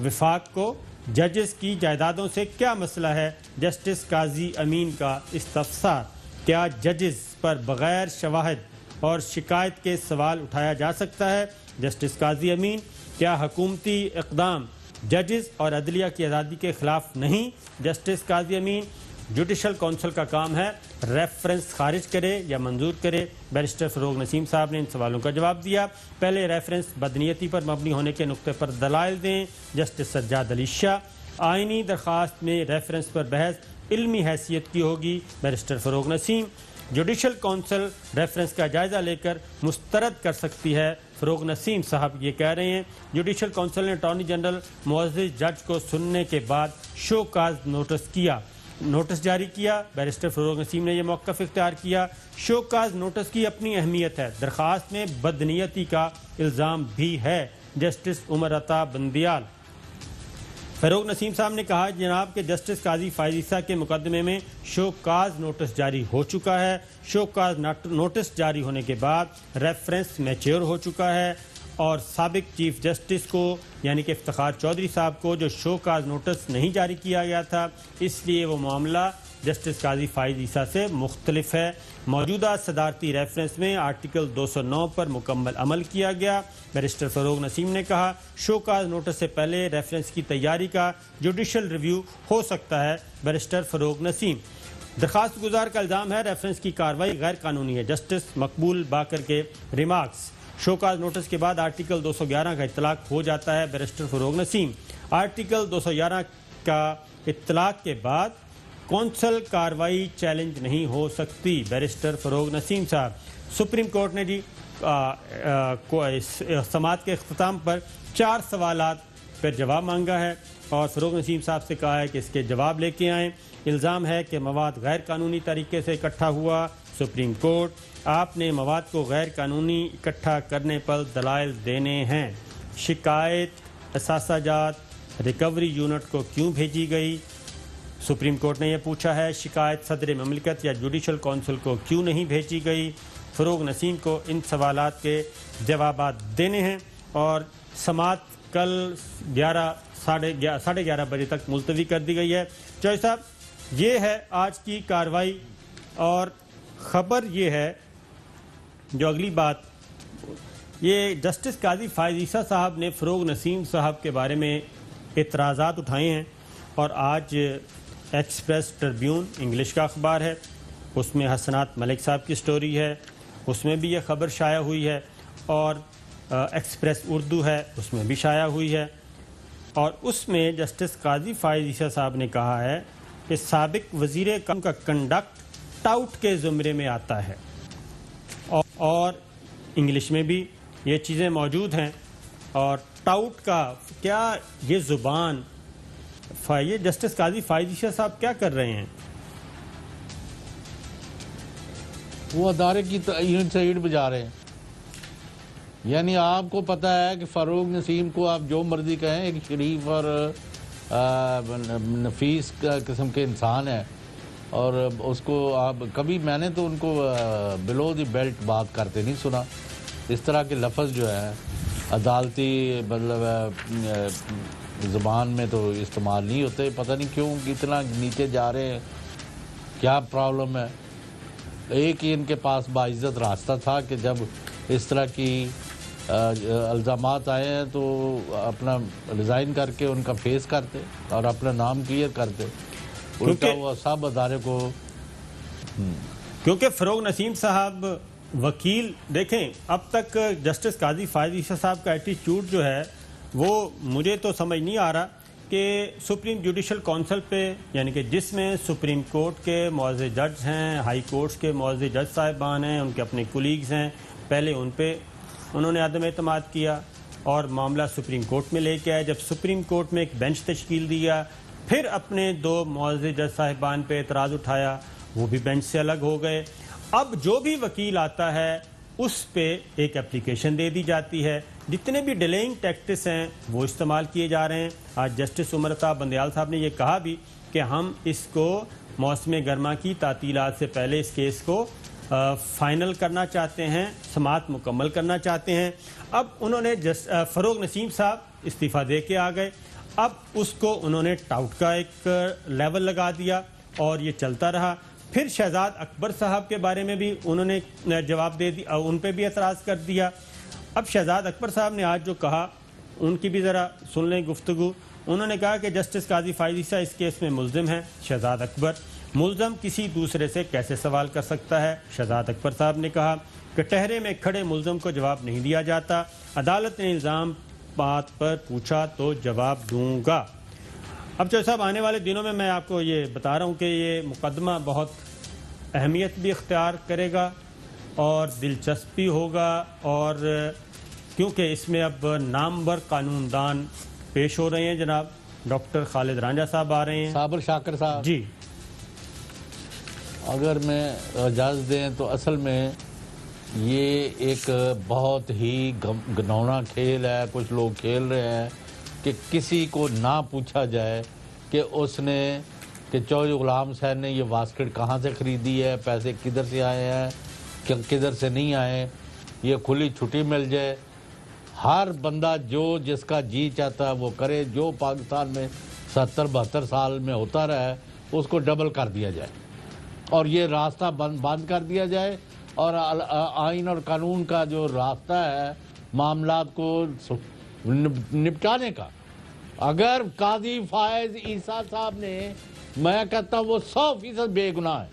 وفاق کو ججز کی جائیدادوں سے کیا مسئلہ ہے؟ جسٹس قاضی امین کا استفسار۔ کیا ججز پر بغیر شواہد اور شکایت کے سوال اٹھایا جا سکتا ہے؟ جسٹس قاضی امین۔ کیا حکومتی اقدام ججز اور عدلیہ کی آزادی کے خلاف نہیں؟ جسٹس قاضی امین۔ جوڈیشل کونسل کا کام ہے ریفرنس خارج کرے یا منظور کرے۔ بیرسٹر فروغ نسیم صاحب نے ان سوالوں کا جواب دیا۔ پہلے ریفرنس بدنیتی پر مبنی ہونے کے نقطے پر دلائل دیں، جسٹس سجاد علی شاہ۔ آئینی درخواست میں ریفرنس پر بحث علمی حیثیت کی ہوگی، بیرسٹر فروغ نسیم۔ جوڈیشل کونسل ریفرنس کا جائزہ لے کر مسترد کر سکتی ہے، فروغ نسیم صاحب یہ کہہ رہے ہیں۔ جوڈیشل کونسل نے اٹارنی جنرل معزز جج کو سننے کے بعد شو کاز نوٹس جاری کیا، بیرسٹر فروغ نسیم نے یہ موقف اختیار کیا۔ شو کاز نوٹس کی اپنی اہمیت ہے، درخواست میں بدنیتی کا الزام بھی ہے، جسٹس عمر عطا بندیال۔ فروغ نسیم صاحب نے کہا جناب کہ جسٹس قاضی فائز عیسیٰ کے مقدمے میں شو کاز نوٹس جاری ہو چکا ہے۔ شو کاز نوٹس جاری ہونے کے بعد ریفرنس میچور ہو چکا ہے اور سابق چیف جسٹس کو یعنی کہ افتخار چودھری صاحب کو جو شو کاز نوٹس نہیں جاری کیا گیا تھا، اس لیے وہ معاملہ جسٹس قاضی فائز عیسیٰ سے مختلف ہے۔ موجودہ صدارتی ریفرنس میں آرٹیکل 209 پر مکمل عمل کیا گیا، بیرسٹر فروغ نسیم نے کہا۔ شو کاز نوٹس سے پہلے ریفرنس کی تیاری کا جوڈیشل ریویو ہو سکتا ہے، بیرسٹر فروغ نسیم۔ درخواست گزار کا الزام ہے ریفرنس کی کارروائی غیر قانونی ہے، جسٹس مقبول باقر کے ریمارکس۔ شو کاز نوٹس کے بعد آرٹیکل 211 کا اطلاق ہو جاتا ہے، بیرسٹر فروغ نسیم۔ آرٹیکل 211 کا اطلاق کے بعد کونسل کارروائی چیلنج نہیں ہو سکتی، بیرسٹر فروغ نسیم صاحب۔ سپریم کورٹ نے سماعت کے اختتام پر 4 سوالات پر جواب مانگا ہے اور فروغ نسیم صاحب سے کہا ہے کہ اس کے جواب لے کے آئیں۔ الزام ہے کہ مواد غیر قانونی طریقے سے اکٹھا ہوا، سپریم کورٹ آپ نے مواد کو غیر قانونی اکٹھا کرنے پر دلائل دینے ہیں۔ شکایت اثاثہ جات ریکوری یونٹ کو کیوں بھیجی گئی؟ سپریم کورٹ نے یہ پوچھا ہے۔ شکایت صدر مملکت یا جوڈیشل کونسل کو کیوں نہیں بھیجی گئی؟ فروغ نسیم کو ان سوالات کے جوابات دینے ہیں اور سماعت کل 11:30 بجے تک ملتوی کر دی گئی ہے۔ چوہے صاحب، یہ ہے آج کی کارروائی اور خبر یہ ہے جو اگلی بات، یہ جسٹس قاضی فائز عیسیٰ صاحب نے فروغ نسیم صاحب کے بارے میں اعتراضات اٹھائے ہیں اور آج ایکسپریس ٹربیون انگلش کا اخبار ہے، اس میں حسنات ملک صاحب کی سٹوری ہے، اس میں بھی یہ خبر شائع ہوئی ہے، اور ایکسپریس اردو ہے، اس میں بھی شائع ہوئی ہے، اور اس میں جسٹس قاضی فائز عیسیٰ صاحب نے کہا ہے کہ سابق وزیر اعظم کا کنڈکٹ ٹاؤٹ کے زمرے میں آتا ہے، اور انگلش میں بھی یہ چیزیں موجود ہیں۔ اور ٹاؤٹ کا کیا یہ زبان، یہ جسٹس قاضی فائز عیسیٰ صاحب کیا کر رہے ہیں؟ وہ ادارے کی یونٹ سے اینٹ بجا رہے ہیں۔ یعنی آپ کو پتہ ہے کہ فروغ نسیم کو آپ جو مرضی کہیں، ایک شریف اور نفیس قسم کے انسان ہے، اور اس کو آپ کبھی، میں نے تو ان کو بلو دی بیلٹ بات کرتے نہیں سنا۔ اس طرح کے لفظ جو ہے عدالتی مطلب زبان میں تو استعمال نہیں ہوتے، پتہ نہیں کیوں اتنا نیچے جا رہے ہیں، کیا پرابلم ہے۔ ایک ہی ان کے پاس باعزت راستہ تھا کہ جب اس طرح کی الزامات آئے ہیں تو اپنا ریزائن کر کے ان کا فیس کرتے اور اپنا نام کلیئر کرتے، الٹا ہوا سب ادارے کو۔ کیونکہ فروغ نسیم صاحب وکیل، دیکھیں اب تک جسٹس قاضی فائز عیسیٰ صاحب کا ایٹیچیوڈ جو ہے وہ مجھے تو سمجھ نہیں آ رہا کہ سپریم جوڈیشل کونسل پہ، یعنی کہ جس میں سپریم کورٹ کے معزز جج ہیں، ہائی کورٹس کے معزز جج صاحبان ہیں، ان کے اپنے کولیگز ہیں، پہلے ان پہ انہوں نے عدم اعتماد کیا، اور معاملہ سپریم کورٹ میں لے کے آئے. جب سپریم کورٹ میں ایک بینچ تشکیل دیا, پھر اپنے 2 معزز جج صاحبان پہ اعتراض اٹھایا, وہ بھی بینچ سے الگ ہو گئے. اب جو بھی وکیل آتا ہے اس پہ ایک اپلیکیشن دے دی جاتی ہے. جتنے بھی ڈیلینگ ٹیکٹس ہیں وہ استعمال کیے جا رہے ہیں. آج جسٹس عمر عطا بندیال صاحب نے یہ کہا بھی کہ ہم اس کو موسم گرما کی تعطیلات سے پہلے اس کیس کو فائنل کرنا چاہتے ہیں, سماعت مکمل کرنا چاہتے ہیں. اب انہوں نے فروغ نسیم صاحب استعفیٰ دے کے آ گئے. اب اس کو انہوں نے ٹاؤٹ کا ایک لیول لگا دیا اور یہ چلتا رہا. پھر شہزاد اکبر صاحب کے بارے میں بھی انہوں نے جواب دے دیا, ان پہ بھی اعتراض کر دیا. اب شہزاد اکبر صاحب نے آج جو کہا ان کی بھی ذرا سن لیں گفتگو. انہوں نے کہا کہ جسٹس قاضی فائز عیسیٰ اس کیس میں ملزم ہیں. شہزاد اکبر, ملزم کسی دوسرے سے کیسے سوال کر سکتا ہے؟ شہزاد اکبر صاحب نے کہا کہ ٹہرے میں کھڑے ملزم کو جواب نہیں دیا جاتا. عدالت نے الزام بات پر پوچھا تو جواب دوں گا. اب جو صاحب آنے والے دنوں میں آپ کو یہ بتا رہا ہوں کہ یہ مقدمہ بہت اہمیت بھی اختیار کرے گا اور دلچسپی ہوگا, اور کیونکہ اس میں اب نامور قانون دان پیش ہو رہے ہیں. جناب ڈاکٹر خالد رانجھا صاحب آ رہے ہیں. صابر شاکر صاحب جی, اگر میں اجازت دیں تو اصل میں یہ ایک بہت ہی گھنونا کھیل ہے. کچھ لوگ کھیل رہے ہیں کہ کسی کو نہ پوچھا جائے کہ اس نے کہ چودھری غلام حسین نے یہ واسکٹ کہاں سے خریدی ہے, پیسے کدھر سے آئے ہیں, کدھر سے نہیں آئے, یہ کھلی چھٹی مل جائے. ہر بندہ جو جس کا جی چاہتا ہے وہ کرے. جو پاکستان میں 70-72 سال میں ہوتا رہا ہے اس کو ڈبل کر دیا جائے اور یہ راستہ بند کر دیا جائے. اور آئین اور قانون کا جو راستہ ہے معاملات کو نپٹانے کا, اگر قاضی فائز عیسیٰ صاحب نے, میں کہتا ہوں وہ 100% بے گناہ ہے.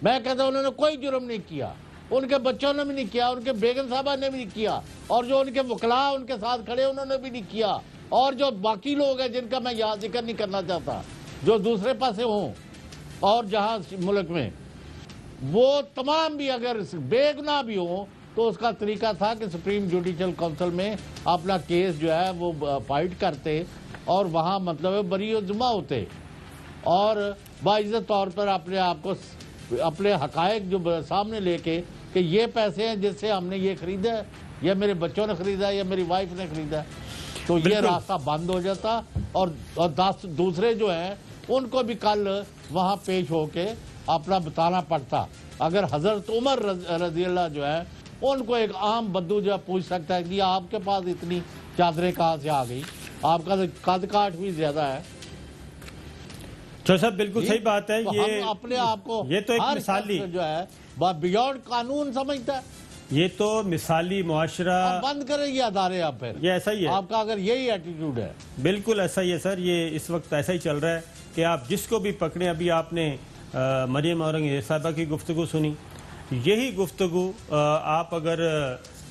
میں کہتا ہوں انہوں نے کوئی جرم نہیں کیا, ان کے بچوں نے بھی نہیں کیا, ان کے بیگم صاحبہ نے بھی نہیں کیا, اور جو ان کے وکلاء ان کے ساتھ کھڑے انہوں نے بھی نہیں کیا, اور جو باقی لوگ ہیں جن کا میں یہاں ذکر نہیں کرنا چاہتا جو دوسرے پاسے ہوں اور جہاں ملک میں, وہ تمام بھی اگر بے گناہ بھی ہوں تو اس کا طریقہ تھا کہ سپریم جوڈیشل کونسل میں اپنا کیس جو ہے وہ فائٹ کرتے اور وہاں مطلب بری و ذمہ ہوتے اور باعزت طور پر اپنے آپ کو اپنے حقائق جو سامنے لے کے کہ یہ پیسے ہیں جس سے ہم نے یہ خریدا ہے, یا میرے بچوں نے خریدا ہے, یا میری وائف نے خریدا ہے, تو یہ راستہ بند ہو جاتا. اور 10 دوسرے جو ہیں ان کو بھی کل وہاں پیش ہو کے اپنا بتانا پڑتا. اگر حضرت عمر رضی اللہ جو ہے ان کو ایک عام بدو جو پوچھ سکتا ہے کہ آپ کے پاس اتنی چادریں کہاں سے آ گئی, آپ کا قد کاٹ بھی زیادہ ہے. صاحب بالکل صحیح بات ہے. یہ اپنے آپ کو یہ تو ایک مثالی جو ہے بیونڈ قانون سمجھتا ہے. یہ تو مثالی معاشرہ بند کریں یہ ادارے. آپ پھر یہ ایسا ہی ہے, آپ کا اگر یہی ایٹیٹیوڈ ہے. بالکل ایسا ہی ہے سر. یہ اس وقت ایسا ہی چل رہا ہے کہ آپ جس کو بھی پکڑیں. ابھی آپ نے مریم اورنگزیب صاحبہ کی گفتگو سنی, یہی گفتگو آپ اگر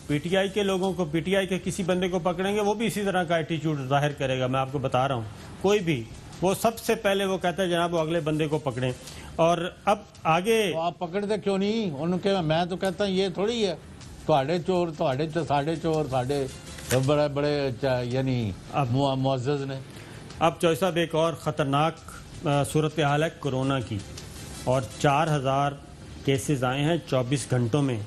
پی ٹی آئی کے لوگوں کو, پی ٹی آئی کے کسی بندے کو پکڑیں گے وہ بھی اسی طرح کا ایٹیٹیوڈ ظاہر کرے گا. میں آپ کو بتا رہا ہوں, کوئی بھی وہ سب سے پہلے وہ کہتا ہے جناب وہ اگلے بندے کو پکڑیں. اور اب آگے آپ پکڑتے کیوں نہیں ان کے؟ میں تو کہتا ہوں یہ تھوڑی ہے تھوڑے چور, ساڑھے چور, ساڑھے بڑے بڑے یعنی معزز نے. اب چوہدری صاحب ایک اور خطرناک صورتحال ہے کورونا کی, اور 4000 کیسز آئے ہیں 24 گھنٹوں میں.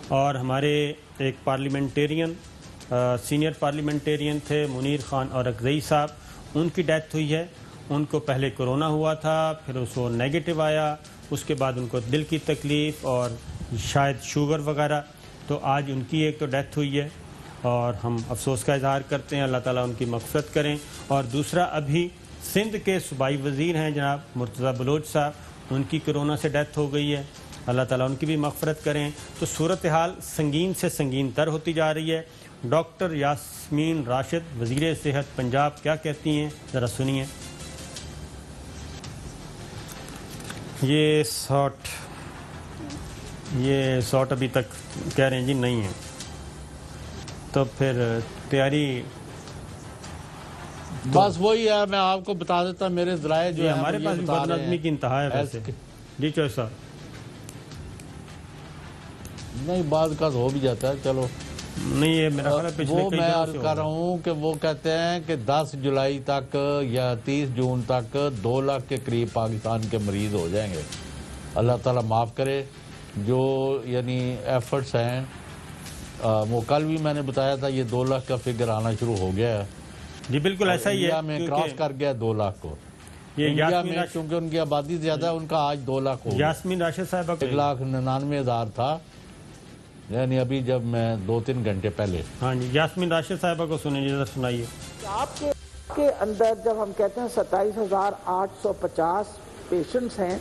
اور ہمارے ایک پارلیمنٹیرین, سینئر پارلیمنٹیرین تھے منیر خان اورکزئی صاحب, ان کی ڈیتھ ہوئی ہے. ان کو پہلے کورونا ہوا تھا, پھر اس کو نیگیٹو آیا, اس کے بعد ان کو دل کی تکلیف اور شاید شوگر وغیرہ, تو آج ان کی ایک تو ڈیتھ ہوئی ہے اور ہم افسوس کا اظہار کرتے ہیں. اللہ تعالیٰ ان کی مغفرت کریں. اور دوسرا ابھی سندھ کے صوبائی وزیر ہیں جناب مرتضیٰ بلوچ صاحب, ان کی کورونا سے ڈیتھ ہو گئی ہے. اللہ تعالیٰ ان کی بھی مغفرت کریں. تو صورتحال سنگین سے سنگین تر ہوتی جا رہی ہے. ڈاکٹر یاسمین راشد وزیر صحت پنجاب کیا کہتی ہیں, ذرا سنیے. یہ ساٹ ابھی تک کہہ رہے ہیں جی نہیں ہے, تو پھر تیاری بس وہی ہے. میں آپ کو بتا دیتا ہوں میرے ذرائع جو ہے ہمارے پاس بد نظمی کی انتہا ہے ویسے. جی چوہدری صاحب. نہیں بعض کا ہو بھی جاتا ہے, چلو نہیں یہ میرا خیال ہے پچھلے وہ کئی میں دنوں عرض سے ہو کر رہا رہا ہوں کہ وہ کہتے ہیں کہ 10 جولائی تک یا 30 جون تک 2 لاکھ کے قریب پاکستان کے مریض ہو جائیں گے. اللہ تعالیٰ معاف کرے. جو یعنی ایفرٹس ہیں وہ کل بھی میں نے بتایا تھا یہ 2 لاکھ کا فگر آنا شروع ہو گیا ہے. جی بالکل ایسا ہی ہے. انڈیا میں کراس کر گیا 2 لاکھ کو. یہ انڈیا میں چونکہ ان کی آبادی زیادہ ہے ان کا آج 2 لاکھ ہو گیا. یاسمین راشد صاحبہ کو 1,99,000 تھا یعنی ابھی جب میں 2-3 گھنٹے پہلے. ہاں جی یاسمین راشد صاحبہ کو سنائیے. آپ کے اندر جب ہم کہتے ہیں 27,850 پیشنٹس ہیں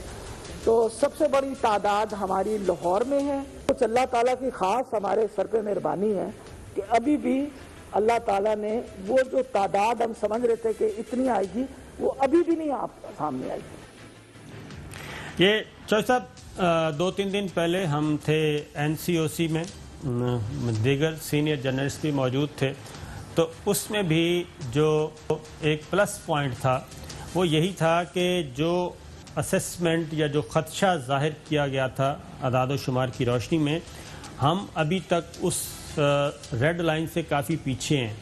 تو سب سے بڑی تعداد ہماری لاہور میں ہے. کچھ اللہ تعالیٰ کی خاص ہمارے سر پہ مہربانی ہے کہ ابھی بھی اللہ تعالیٰ نے وہ جو تعداد ہم سمجھ رہے تھے کہ اتنی آئے گی وہ ابھی بھی نہیں آپ سامنے آئی. یہ چوہدری صاحب 2-3 دن پہلے ہم تھے NCOC میں, دیگر سینئر جرنلسٹ بھی موجود تھے, تو اس میں بھی جو ایک پلس پوائنٹ تھا وہ یہی تھا کہ جو اسیسمنٹ یا جو خدشہ ظاہر کیا گیا تھا اعداد و شمار کی روشنی میں, ہم ابھی تک اس ریڈ لائن سے کافی پیچھے ہیں,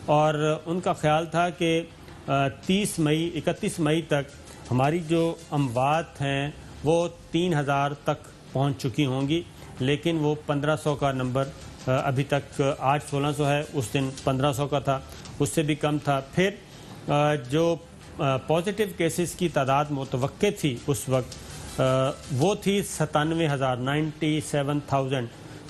اور ان کا خیال تھا کہ 31 مئی تک ہماری جو اموات ہیں وہ 3,000 تک پہنچ چکی ہوں گی, لیکن وہ 1,500 کا نمبر ابھی تک, آج 1,600 ہے, اس دن 1,500 کا تھا, اس سے بھی کم تھا. پھر جو پازیٹیو کیسز کی تعداد متوقع تھی اس وقت وہ تھی 97,000,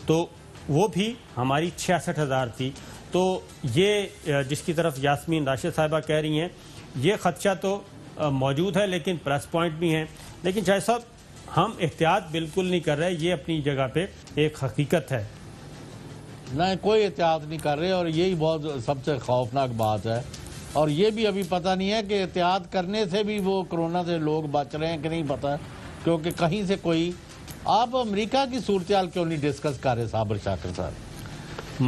تو وہ بھی ہماری 66,000 تھی. تو یہ جس کی طرف یاسمین راشد صاحبہ کہہ رہی ہیں یہ خدشہ تو موجود ہے لیکن پلس پوائنٹ بھی ہیں. لیکن شاہد صاحب ہم احتیاط بالکل نہیں کر رہے, یہ اپنی جگہ پہ ایک حقیقت ہے. نہیں کوئی احتیاط نہیں کر رہے, اور یہی بہت سب سے خوفناک بات ہے. اور یہ بھی ابھی پتہ نہیں ہے کہ احتیاط کرنے سے بھی وہ کرونا سے لوگ بچ رہے ہیں کہ نہیں پتہ, کیونکہ کہیں سے کوئی. آپ امریکہ کی صورتحال کیوں نہیں ڈسکس کر رہے صابر شاکر صاحب؟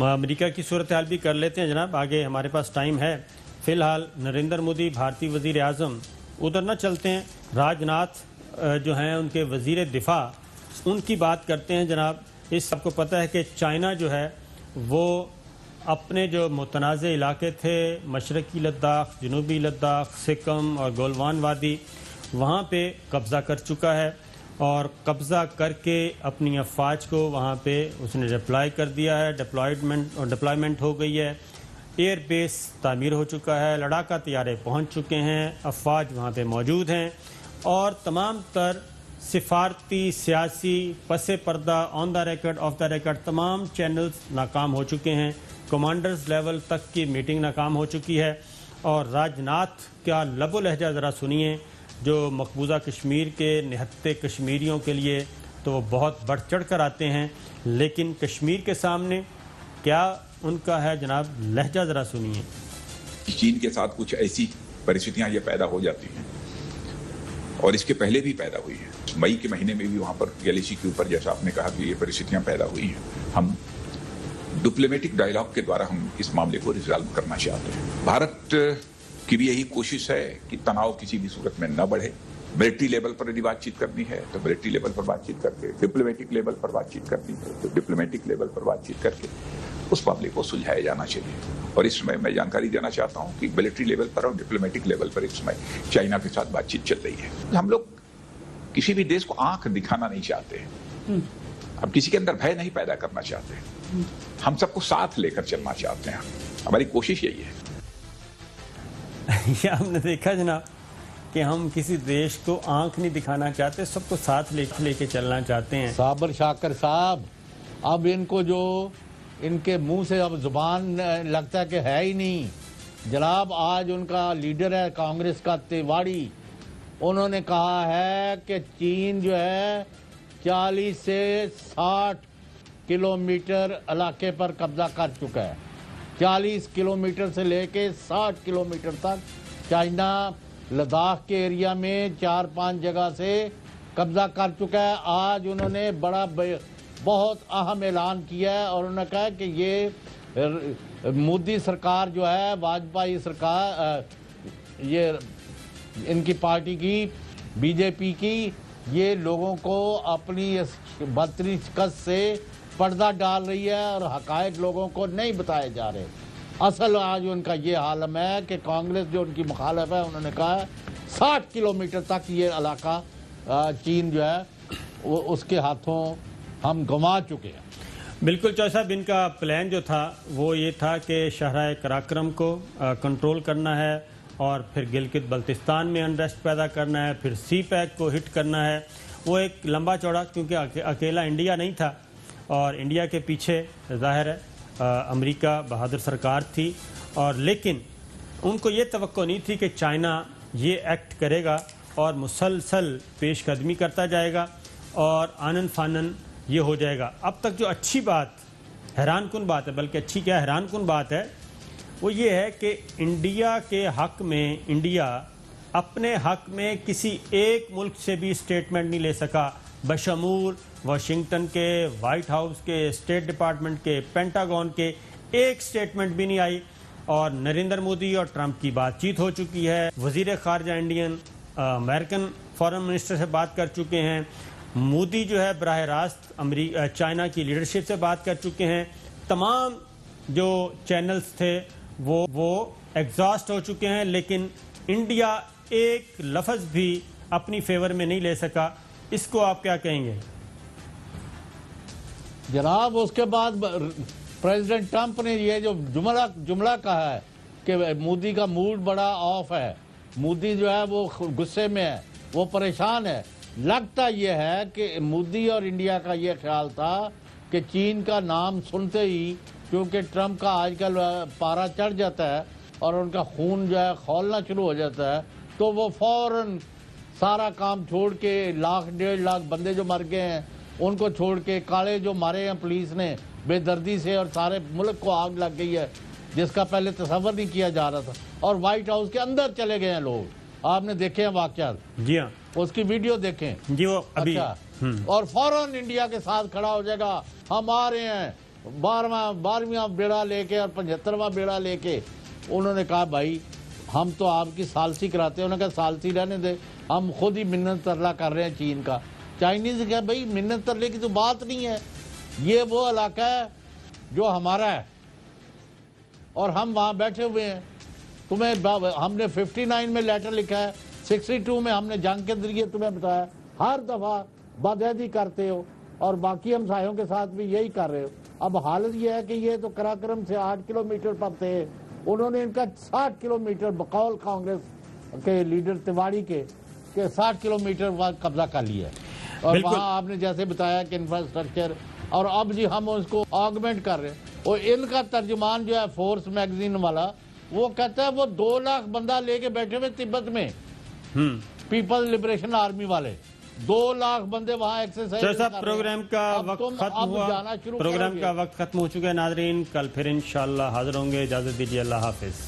امریکہ کی صورتحال بھی کر لیتے ہیں جناب, آگے ہمارے پاس ٹائم ہے. فی الحال نریندر مودی بھارتی وزیر اعظم, ادھر نہ چلتے ہیں, راج ناتھ جو ہیں ان کے وزیر دفاع, ان کی بات کرتے ہیں جناب. اس سب کو پتہ ہے کہ چائنا جو ہے وہ اپنے جو متنازع علاقے تھے, مشرقی لداخ, جنوبی لداخ, سکم اور گولوان وادی, وہاں پہ قبضہ کر چکا ہے, اور قبضہ کر کے اپنی افواج کو وہاں پہ اس نے ڈپلائی کر دیا ہے. ڈپلائمنٹ ہو گئی ہے, ایئر بیس تعمیر ہو چکا ہے, لڑاکا طیارے پہنچ چکے ہیں, افواج وہاں پہ موجود ہیں, اور تمام تر سفارتی, سیاسی, پس پردہ, on the record, off the record تمام چینلز ناکام ہو چکے ہیں. کمانڈرز لیول تک کی میٹنگ ناکام ہو چکی ہے. اور راج ناتھ کا لب و لہجہ ذرا سنیے, جو مقبوضہ کشمیر کے نہتے کشمیریوں کے لیے تو وہ بہت بڑھ چڑھ کر آتے ہیں, لیکن کشمیر کے سامنے کیا ان کا ہے جناب لہجہ ذرا سنیے. چین کے ساتھ کچھ ایسی پریستھیاں یہ پیدا ہو جاتی ہیں, اور اس کے پہلے بھی پیدا ہوئی ہیں. مئی کے مہینے میں بھی وہاں پر گلیشی کے اوپر جیسا آپ نے کہا کہ یہ پریستھیاں پیدا ہوئی ہیں. ہم ڈپلومیٹک ڈائیلاگ کے دوارا ہم اس معاملے کو ریزالو کرنا چاہتے ہیں. بھارت کی بھی یہی کوشش ہے کہ تناؤ کسی بھی صورت میں نہ بڑھے. ملٹری لیول پر یدی بات چیت کرنی ہے تو ملٹری لیول پر بات چیت کر کے, ڈپلومیٹک لیول پر بات چیت کرنی ہے تو ڈپلومیٹک لیول پر بات چیت کر کے اس معاملے کو سلجھایا جانا چاہیے. اور اس میں میں جانکاری دینا چاہتا ہوں کہ ملٹری لیول پر اور ڈپلومیٹک لیول پر اس میں چائنا کے ساتھ بات چیت چل رہی ہے. ہم لوگ کسی بھی دیش کو آنکھ دکھانا نہیں چاہتے, اب کسی کے اندر بھے نہیں پیدا کرنا چاہتے, ہم سب کو ساتھ لے کر چلنا چاہتے ہیں. ہماری کوشش یہی ہے. یہ ہم نے دیکھا جناب کہ ہم کسی دیش کو آنکھ نہیں دکھانا چاہتے, سب کو ساتھ لے کے چلنا چاہتے ہیں. صابر شاکر صاحب, اب ان کو جو ان کے منہ سے اب زبان لگتا ہے کہ ہے ہی نہیں. جناب آج ان کا لیڈر ہے کانگریس کا تیواڑی, انہوں نے کہا ہے کہ چین جو ہے 40 سے 60 کلومیٹر علاقے پر قبضہ کر چکا ہے. 40 کلومیٹر سے لے کے 60 کلومیٹر تک چائنا لداخ کے ایریا میں 4-5 جگہ سے قبضہ کر چکا ہے. آج انہوں نے بہت اہم اعلان کیا ہے, اور انہوں نے کہا کہ یہ مودی سرکار جو ہے, واجپئی سرکار, یہ ان کی پارٹی کی بی جے پی کی, یہ لوگوں کو اپنی بدترین شکست سے پردہ ڈال رہی ہے اور حقائق لوگوں کو نہیں بتائے جا رہے. اصل آج ان کا یہ عالم ہے کہ کانگریس جو ان کی مخالف ہے انہوں نے کہا ہے 60 کلومیٹر تک یہ علاقہ چین جو ہے وہ اس کے ہاتھوں ہم گنوا چکے ہیں. بالکل چوہدری صاحب، ان کا پلان جو تھا وہ یہ تھا کہ شاہراہ قراقرم کو کنٹرول کرنا ہے اور پھر گلگت بلتستان میں انریسٹ پیدا کرنا ہے، پھر سی پیک کو ہٹ کرنا ہے. وہ ایک لمبا چوڑا، کیونکہ اکیلا انڈیا نہیں تھا اور انڈیا کے پیچھے ظاہر ہے امریکہ بہادر سرکار تھی، اور لیکن ان کو یہ توقع نہیں تھی کہ چائنا یہ ایکٹ کرے گا اور مسلسل پیش قدمی کرتا جائے گا اور آنن فانن یہ ہو جائے گا. اب تک جو اچھی بات، حیران کن بات ہے، بلکہ اچھی کیا حیران کن بات ہے، وہ یہ ہے کہ انڈیا کے حق میں، انڈیا اپنے حق میں کسی ایک ملک سے بھی سٹیٹمنٹ نہیں لے سکا، بشمول واشنگٹن کے، وائٹ ہاؤس کے، اسٹیٹ ڈپارٹمنٹ کے، پینٹاگون کے ایک سٹیٹمنٹ بھی نہیں آئی. اور نریندر مودی اور ٹرمپ کی بات چیت ہو چکی ہے، وزیر خارجہ انڈین امریکن فارن منسٹر سے بات کر چکے ہیں، مودی جو ہے براہ راست چائنا کی لیڈرشپ سے بات کر چکے ہیں. تمام جو چینلز تھے وہ ایگزاسٹ ہو چکے ہیں، لیکن انڈیا ایک لفظ بھی اپنی فیور میں نہیں لے سکا. اس کو آپ کیا کہیں گے؟ جناب اس کے بعد پریزیڈنٹ ٹرمپ نے یہ جو جملہ کہا ہے کہ مودی کا موڈ بڑا آف ہے، مودی جو ہے وہ غصے میں ہے، وہ پریشان ہے. لگتا یہ ہے کہ مودی اور انڈیا کا یہ خیال تھا کہ چین کا نام سنتے ہی، کیونکہ ٹرمپ کا آج کل پارا چڑھ جاتا ہے اور ان کا خون جو ہے کھولنا شروع ہو جاتا ہے، تو وہ فوراً سارا کام چھوڑ کے 1.5 لاکھ بندے جو مر گئے ہیں ان کو چھوڑ کے، کاڑے جو مارے ہیں پولیس نے بے دردی سے اور سارے ملک کو آگ لگ گئی ہے جس کا پہلے تصور نہیں کیا جا رہا تھا، اور وائٹ ہاؤس کے اندر چلے گئے ہیں لوگ. آپ نے دیکھے ہیں واقعات، جی ہاں، اس کی ویڈیو دیکھیں. جی وہ ابھی اور فوراً انڈیا کے ساتھ کھڑا ہو جائے گا، ہم آ رہے ہیں 12واں بیڑا لے کے اور 75واں بیڑا لے کے. انہوں نے کہا بھائی ہم تو آپ کی ثالثی کراتے ہیں. انہوں نے کہا ثالثی رہنے دے، ہم خود ہی منت ترلا کر رہے ہیں چین کا. چائنیز کہا بھائی منت ترلے کی تو بات نہیں ہے، یہ وہ علاقہ ہے جو ہمارا ہے اور ہم وہاں بیٹھے ہوئے ہیں. تمہیں ہم نے 59 میں لیٹر لکھا ہے، 62 میں ہم نے جنگ کے ذریعے تمہیں بتایا، ہر دفعہ بدعہدی کرتے ہو اور باقی ہمسایوں کے ساتھ بھی یہی کر رہے ہو. اب حالت یہ ہے کہ یہ تو قراقرم سے 8 کلومیٹر پر تھے، انہوں نے ان کا 60 کلومیٹر بقول کانگریس کے لیڈر تیواڑی کے 60 کلومیٹر قبضہ کر لیا ہے. اور وہاں آپ نے جیسے بتایا کہ انفراسٹرکچر، اور اب جی ہم اس کو آگمنٹ کر رہے ہیں. اور ان کا ترجمان جو ہے فورس میگزین والا، وہ کہتا ہے وہ 2 لاکھ بندہ لے کے بیٹھے ہوئے تبت میں، پیپل لبریشن آرمی والے 2 لاکھ بندے وہاں ایکسرسائز. پروگرام کا وقت ختم ہوا، پروگرام کا وقت ختم ہو چکا ہے. ناظرین کل پھر انشاءاللہ حاضر ہوں گے. اجازت دیجیے، اللہ حافظ.